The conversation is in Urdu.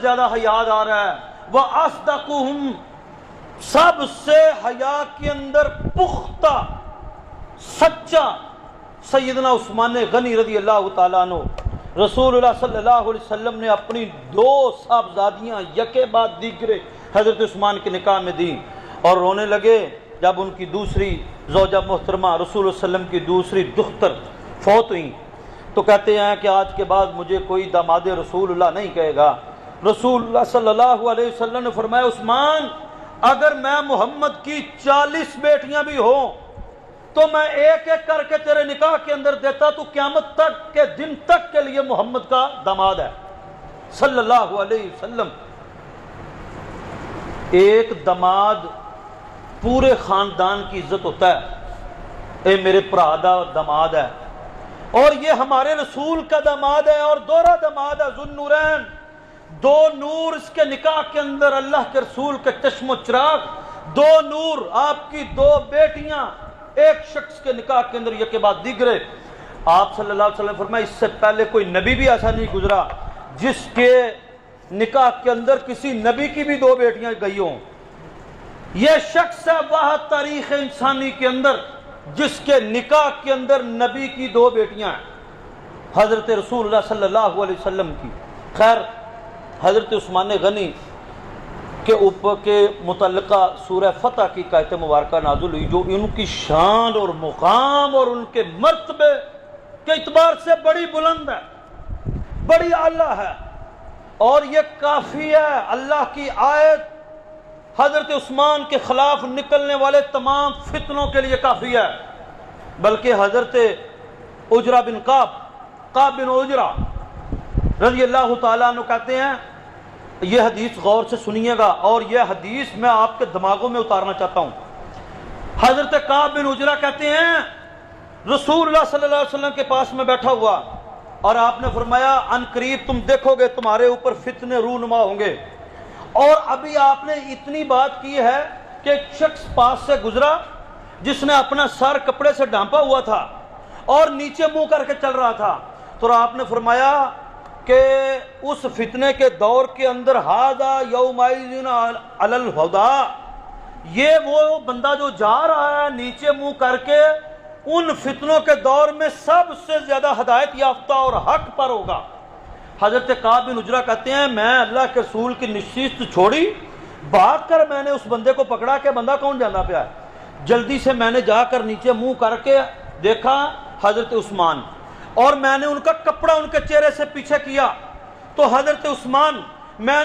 زیادہ حیات آ رہا ہے وَأَصْدَقُهُمْ، سب سے حیا کے اندر پختہ سچا سیدنا عثمان غنی رضی اللہ تعالیٰ عنہ۔ رسول اللہ صلی اللہ علیہ وسلم نے اپنی دو صاحبزادیاں یکے بعد دیگرے حضرت عثمان کے نکاح میں دیں اور رونے لگے جب ان کی دوسری زوجہ محترمہ رسول اللہ صلی اللہ علیہ وسلم کی دوسری دختر فوت ہوئیں تو کہتے ہیں کہ آج کے بعد مجھے کوئی داماد رسول اللہ نہیں کہے گا۔ رسول اللہ صلی اللہ علیہ وسلم نے فرمایا عثمان، اگر میں محمد کی 40 بیٹیاں بھی ہوں تو میں ایک ایک کر کے تیرے نکاح کے اندر دیتا، تو قیامت تک کے دن تک کے لیے محمد کا داماد ہے صلی اللہ علیہ وسلم۔ ایک داماد پورے خاندان کی عزت ہوتا ہے، اے میرے برا دا داماد ہے، اور یہ ہمارے رسول کا داماد ہے اور دوہرا داماد ہے، ذو النورین، دو نور اس کے نکاح کے اندر، اللہ کے رسول کے چشم و چراغ، دو نور، آپ کی دو بیٹیاں ایک شخص کے نکاح کے اندر یہ کے بعد دیگرے۔ آپ صلی اللہ علیہ وسلم فرمایا اس سے پہلے کوئی نبی بھی ایسا نہیں گزرا جس کے نکاح کے اندر کسی نبی کی بھی دو بیٹیاں گئی ہوں۔ یہ شخص ہے وہ تاریخ انسانی کے اندر جس کے نکاح کے اندر نبی کی دو بیٹیاں ہیں، حضرت رسول اللہ صلی اللہ علیہ وسلم کی۔ خیر، حضرت عثمان غنی کے اوپر کے متعلقہ سورہ فتح کی آیت مبارکہ نازل ہوئی جو ان کی شان اور مقام اور ان کے مرتبے کے اعتبار سے بڑی بلند ہے، بڑی اعلیٰ ہے، اور یہ کافی ہے، اللہ کی آیت حضرت عثمان کے خلاف نکلنے والے تمام فتنوں کے لیے کافی ہے۔ بلکہ حضرت عجرہ بن قعب بن عجرہ رضی اللہ تعالیٰ عنہ کہتے ہیں، یہ حدیث غور سے سنیے گا اور یہ حدیث میں آپ کے دماغوں میں اتارنا چاہتا ہوں۔ حضرت قعب بن عجرہ کہتے ہیں رسول اللہ صلی اللہ علیہ وسلم کے پاس میں بیٹھا ہوا اور آپ نے فرمایا ان قریب تم دیکھو گے تمہارے اوپر فتنے رونما ہوں گے، اور ابھی آپ نے اتنی بات کی ہے کہ ایک شخص پاس سے گزرا جس نے اپنا سر کپڑے سے ڈھانپا ہوا تھا اور نیچے منہ کر کے چل رہا تھا، تو آپ نے فرمایا کہ اس فتنے کے دور کے اندر ھذا یومئذ علی الہدی، یہ وہ بندہ جو جا رہا ہے نیچے منہ کر کے ان فتنوں کے دور میں سب سے زیادہ ہدایت یافتہ اور حق پر ہوگا۔ حضرت قعب بن عجرہ کہتے ہیں میں اللہ کے رسول کی نشست چھوڑی، بھاگ کر میں نے اس بندے کو پکڑا کہ بندہ کون جانا پیا ہے، جلدی سے میں نے جا کر نیچے منہ کر کے دیکھا حضرت عثمان، اور میں نے ان کا کپڑا ان کے چہرے سے پیچھے کیا تو حضرت عثمان، میں